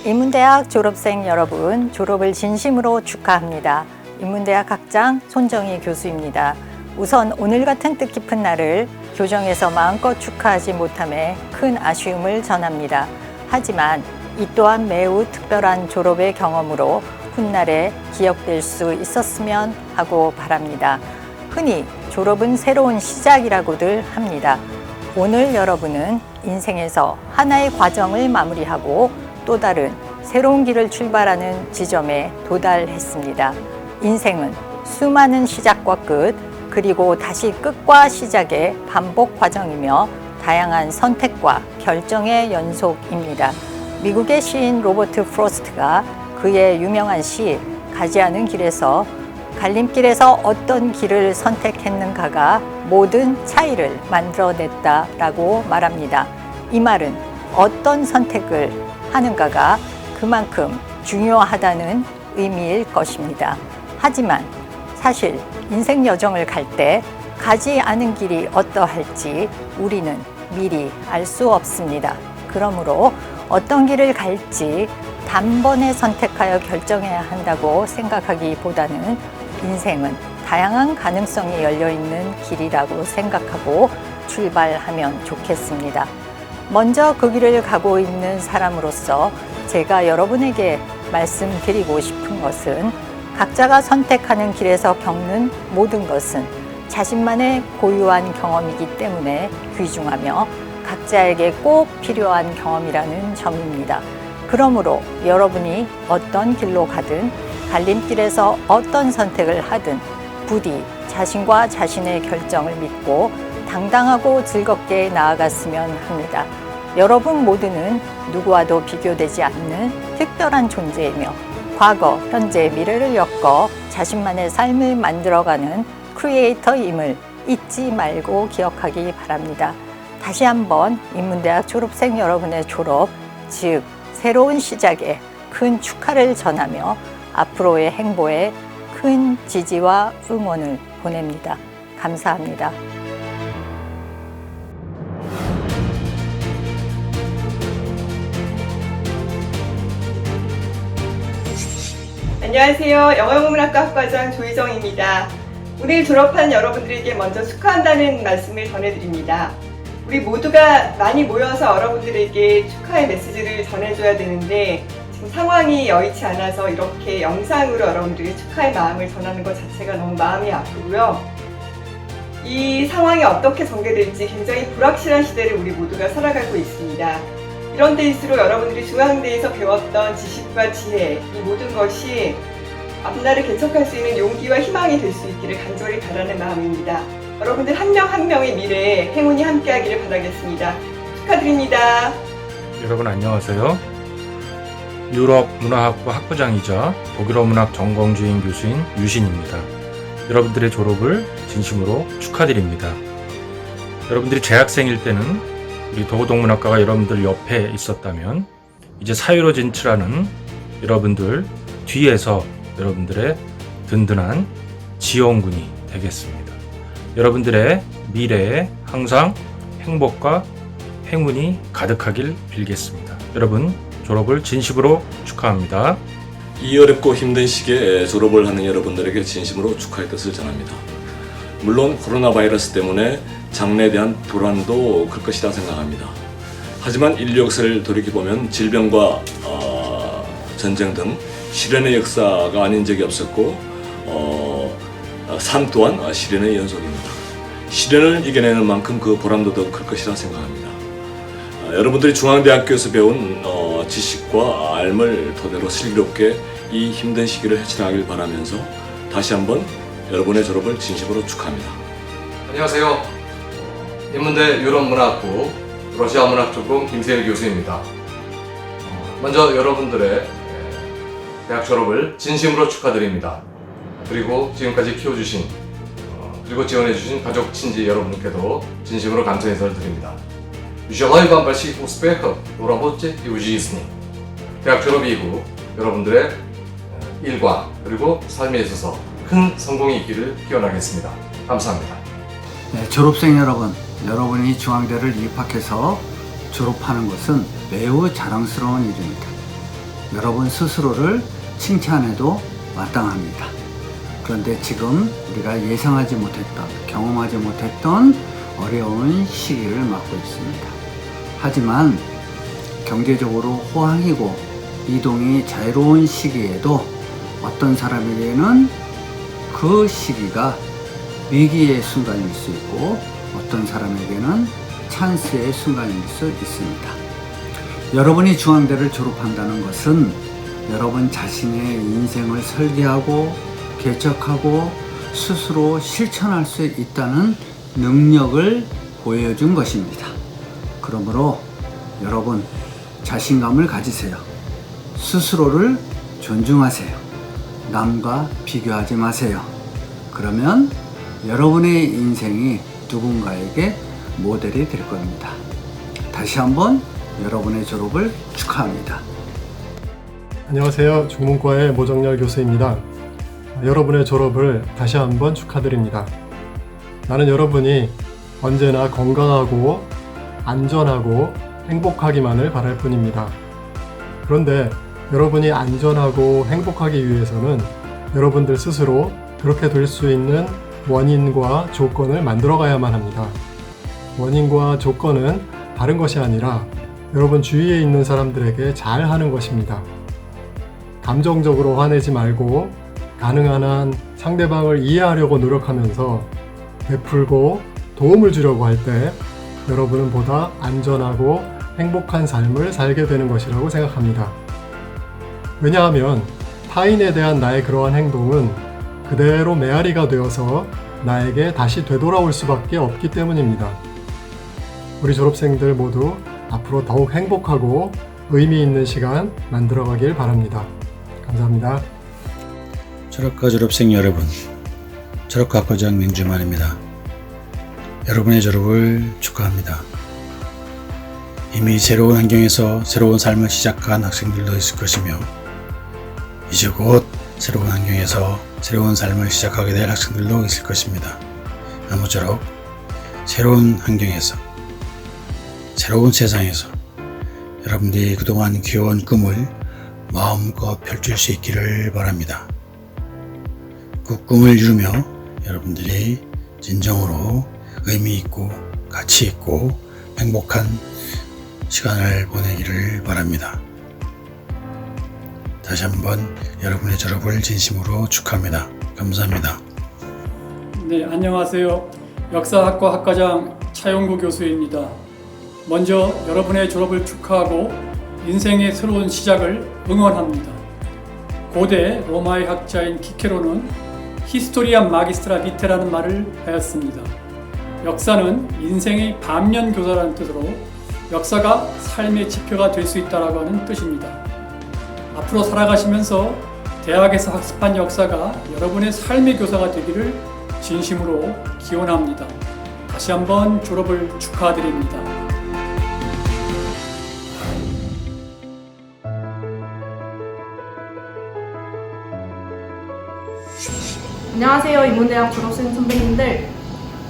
인문대학 졸업생 여러분, 졸업을 진심으로 축하합니다. 인문대학 학장 손정희 교수입니다. 우선 오늘 같은 뜻깊은 날을 교정에서 마음껏 축하하지 못함에 큰 아쉬움을 전합니다. 하지만 이 또한 매우 특별한 졸업의 경험으로 훗날에 기억될 수 있었으면 하고 바랍니다. 흔히 졸업은 새로운 시작이라고들 합니다. 오늘 여러분은 인생에서 하나의 과정을 마무리하고 또 다른 새로운 길을 출발하는 지점에 도달했습니다. 인생은 수많은 시작과 끝, 그리고 다시 끝과 시작의 반복 과정이며 다양한 선택과 결정의 연속입니다. 미국의 시인 로버트 프로스트가 그의 유명한 시 가지 않은 길에서 갈림길에서 어떤 길을 선택했는가가 모든 차이를 만들어냈다라고 말합니다. 이 말은 어떤 선택을 하는가가 그만큼 중요하다는 의미일 것입니다. 하지만 사실 인생 여정을 갈 때 가지 않은 길이 어떠할지 우리는 미리 알 수 없습니다. 그러므로 어떤 길을 갈지 단번에 선택하여 결정해야 한다고 생각하기보다는 인생은 다양한 가능성이 열려있는 길이라고 생각하고 출발하면 좋겠습니다. 먼저 그 길을 가고 있는 사람으로서 제가 여러분에게 말씀드리고 싶은 것은 각자가 선택하는 길에서 겪는 모든 것은 자신만의 고유한 경험이기 때문에 귀중하며 각자에게 꼭 필요한 경험이라는 점입니다. 그러므로 여러분이 어떤 길로 가든 갈림길에서 어떤 선택을 하든 부디 자신과 자신의 결정을 믿고 당당하고 즐겁게 나아갔으면 합니다. 여러분 모두는 누구와도 비교되지 않는 특별한 존재이며 과거, 현재, 미래를 엮어 자신만의 삶을 만들어가는 크리에이터임을 잊지 말고 기억하기 바랍니다. 다시 한번 인문대학 졸업생 여러분의 졸업, 즉 새로운 시작에 큰 축하를 전하며 앞으로의 행보에 큰 지지와 응원을 보냅니다. 감사합니다. 안녕하세요. 영어영문학과 학과장 조희정입니다. 오늘 졸업한 여러분들에게 먼저 축하한다는 말씀을 전해드립니다. 우리 모두가 많이 모여서 여러분들에게 축하의 메시지를 전해줘야 되는데 지금 상황이 여의치 않아서 이렇게 영상으로 여러분들에게 축하의 마음을 전하는 것 자체가 너무 마음이 아프고요. 이 상황이 어떻게 전개될지 굉장히 불확실한 시대를 우리 모두가 살아가고 있습니다. 이런 데일수록 여러분들이 중앙대에서 배웠던 지식과 지혜, 이 모든 것이 앞날을 개척할 수 있는 용기와 희망이 될 수 있기를 간절히 바라는 마음입니다. 여러분들 한 명 한 명의 미래에 행운이 함께하기를 바라겠습니다. 축하드립니다. 여러분 안녕하세요. 유럽 문화학부 학부장이자 독일어 문학 전공주임 교수인 유신입니다. 여러분들의 졸업을 진심으로 축하드립니다. 여러분들이 재학생일 때는 우리 도덕문학과가 여러분들 옆에 있었다면 이제 사회로 진출하는 여러분들 뒤에서 여러분들의 든든한 지원군이 되겠습니다. 여러분들의 미래에 항상 행복과 행운이 가득하길 빌겠습니다. 여러분 졸업을 진심으로 축하합니다. 이 어렵고 힘든 시기에 졸업을 하는 여러분들에게 진심으로 축하의 뜻을 전합니다. 물론 코로나 바이러스 때문에 장래에 대한 불안도 클 것이다 생각합니다. 하지만 인류 역사를 돌이켜보면 질병과 전쟁 등 시련의 역사가 아닌 적이 없었고 삶 또한 시련의 연속입니다. 시련을 이겨내는 만큼 그 보람도 더 클 것이라 생각합니다. 여러분들이 중앙대학교에서 배운 지식과 알을 토대로 슬기롭게 이 힘든 시기를 헤쳐나가길 바라면서 다시 한번 여러분의 졸업을 진심으로 축하합니다. 안녕하세요. 인문대 유럽문학부 러시아 문학 전공 김세일 교수입니다. 먼저 여러분들의 대학 졸업을 진심으로 축하드립니다. 그리고 지금까지 키워주신 그리고 지원해주신 가족, 친지 여러분께도 진심으로 감사 인사를 드립니다. Желаю вам больших успехов в работе и в жизни. 대학 졸업 이후 여러분들의 일과 그리고 삶에 있어서 큰 성공이 있기를 기원하겠습니다. 감사합니다. 네, 졸업생 여러분, 여러분이 중앙대를 입학해서 졸업하는 것은 매우 자랑스러운 일입니다. 여러분 스스로를 칭찬해도 마땅합니다. 그런데 지금 우리가 예상하지 못했던, 경험하지 못했던 어려운 시기를 맞고 있습니다. 하지만 경제적으로 호황이고 이동이 자유로운 시기에도 어떤 사람에게는 그 시기가 위기의 순간일 수 있고 어떤 사람에게는 찬스의 순간일 수 있습니다. 여러분이 중앙대를 졸업한다는 것은 여러분 자신의 인생을 설계하고 개척하고 스스로 실천할 수 있다는 능력을 보여준 것입니다. 그러므로 여러분 자신감을 가지세요. 스스로를 존중하세요. 남과 비교하지 마세요. 그러면 여러분의 인생이 누군가에게 모델이 될 겁니다. 다시 한번 여러분의 졸업을 축하합니다. 안녕하세요. 중문과의 모정열 교수입니다. 여러분의 졸업을 다시 한번 축하드립니다. 나는 여러분이 언제나 건강하고 안전하고 행복하기만을 바랄 뿐입니다. 그런데 여러분이 안전하고 행복하기 위해서는 여러분들 스스로 그렇게 될 수 있는 원인과 조건을 만들어 가야만 합니다. 원인과 조건은 다른 것이 아니라 여러분 주위에 있는 사람들에게 잘하는 것입니다. 감정적으로 화내지 말고 가능한 한 상대방을 이해하려고 노력하면서 베풀고 도움을 주려고 할 때 여러분은 보다 안전하고 행복한 삶을 살게 되는 것이라고 생각합니다. 왜냐하면 타인에 대한 나의 그러한 행동은 그대로 메아리가 되어서 나에게 다시 되돌아올 수밖에 없기 때문입니다. 우리 졸업생들 모두 앞으로 더욱 행복하고 의미 있는 시간 만들어가길 바랍니다. 감사합니다. 졸업과 졸업생 여러분, 졸업학과장 민주만입니다. 여러분의 졸업을 축하합니다. 이미 새로운 환경에서 새로운 삶을 시작한 학생들도 있을 것이며 이제 곧 새로운 환경에서 새로운 삶을 시작하게 될 학생들도 있을 것입니다. 아무쪼록 새로운 환경에서 새로운 세상에서 여러분들이 그동안 키워온 꿈을 마음껏 펼칠 수 있기를 바랍니다. 그 꿈을 이루며 여러분들이 진정으로 의미 있고 가치 있고 행복한 시간을 보내기를 바랍니다. 다시 한번 여러분의 졸업을 진심으로 축하합니다. 감사합니다. 네, 안녕하세요. 역사학과 학과장 차용구 교수입니다. 먼저 여러분의 졸업을 축하하고 인생의 새로운 시작을 응원합니다. 고대 로마의 학자인 키케로는 히스토리아 마기스트라 비테라는 말을 하였습니다. 역사는 인생의 반면교사라는 뜻으로 역사가 삶의 지표가 될 수 있다고 하는 뜻입니다. 앞으로 살아가시면서 대학에서 학습한 역사가 여러분의 삶의 교사가 되기를 진심으로 기원합니다. 다시 한번 졸업을 축하드립니다. 안녕하세요. 인문대학 졸업생 선배님들.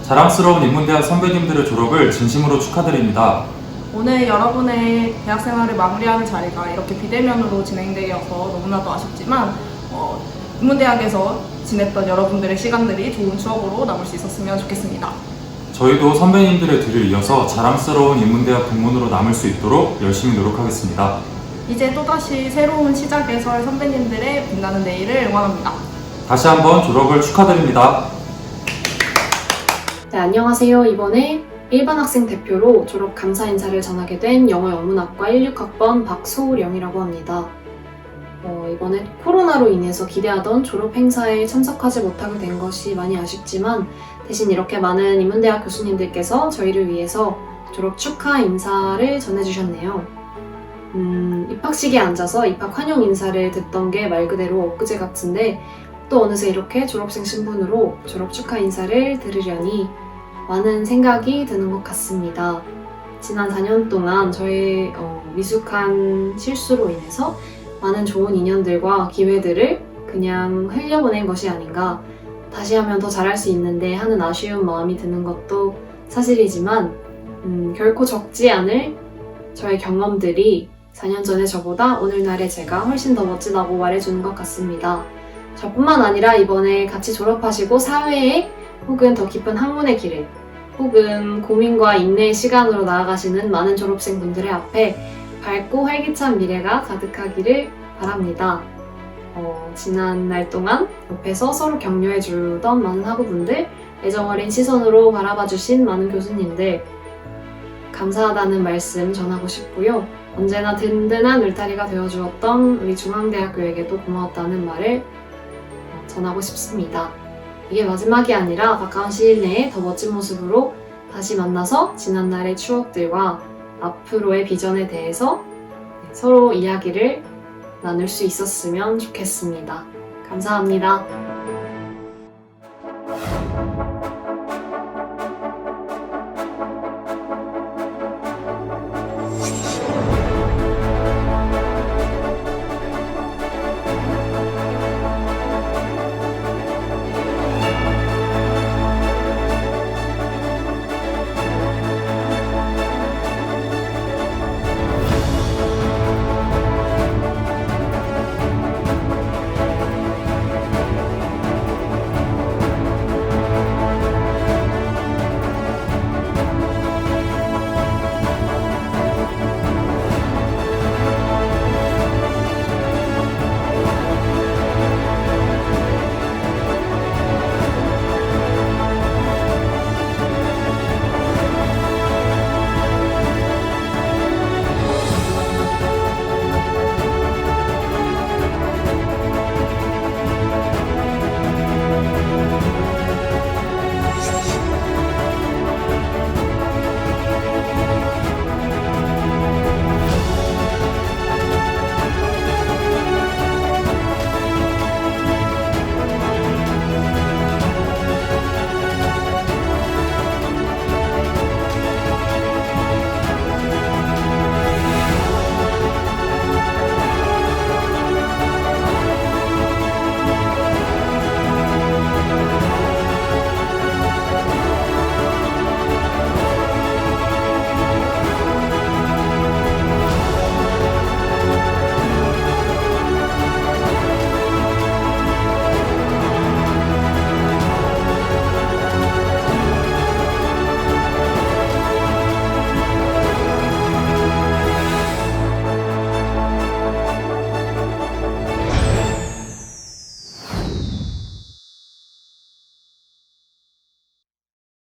자랑스러운 인문대학 선배님들의 졸업을 진심으로 축하드립니다. 오늘 여러분의 대학생활을 마무리하는 자리가 이렇게 비대면으로 진행되어서 너무나도 아쉽지만 인문대학에서 지냈던 여러분들의 시간들이 좋은 추억으로 남을 수 있었으면 좋겠습니다. 저희도 선배님들의 뒤를 이어서 자랑스러운 인문대학 동문으로 남을 수 있도록 열심히 노력하겠습니다. 이제 또다시 새로운 시작에 설 선배님들의 빛나는 내일을 응원합니다. 다시 한번 졸업을 축하드립니다. 네, 안녕하세요. 이번에 일반 학생 대표로 졸업 감사 인사를 전하게 된 영어영문학과 16학번 박소령이라고 합니다. 이번에 코로나로 인해서 기대하던 졸업 행사에 참석하지 못하게 된 것이 많이 아쉽지만 대신 이렇게 많은 인문대학 교수님들께서 저희를 위해서 졸업 축하 인사를 전해주셨네요. 입학식에 앉아서 입학 환영 인사를 듣던 게 말 그대로 엊그제 같은데 또 어느새 이렇게 졸업생 신분으로 졸업 축하 인사를 들으려니 많은 생각이 드는 것 같습니다. 지난 4년 동안 저의 미숙한 실수로 인해서 많은 좋은 인연들과 기회들을 그냥 흘려보낸 것이 아닌가, 다시 하면 더 잘할 수 있는데 하는 아쉬운 마음이 드는 것도 사실이지만 결코 적지 않을 저의 경험들이 4년 전에 저보다 오늘날의 제가 훨씬 더 멋지다고 말해주는 것 같습니다. 저뿐만 아니라 이번에 같이 졸업하시고 사회에 혹은 더 깊은 학문의 길을 혹은 고민과 인내의 시간으로 나아가시는 많은 졸업생분들의 앞에 밝고 활기찬 미래가 가득하기를 바랍니다. 지난 날 동안 옆에서 서로 격려해주던 많은 학우분들, 애정어린 시선으로 바라봐주신 많은 교수님들, 감사하다는 말씀 전하고 싶고요. 언제나 든든한 울타리가 되어주었던 우리 중앙대학교에게도 고마웠다는 말을 전하고 싶습니다. 이게 마지막이 아니라 가까운 시일 내에 더 멋진 모습으로 다시 만나서 지난날의 추억들과 앞으로의 비전에 대해서 서로 이야기를 나눌 수 있었으면 좋겠습니다. 감사합니다.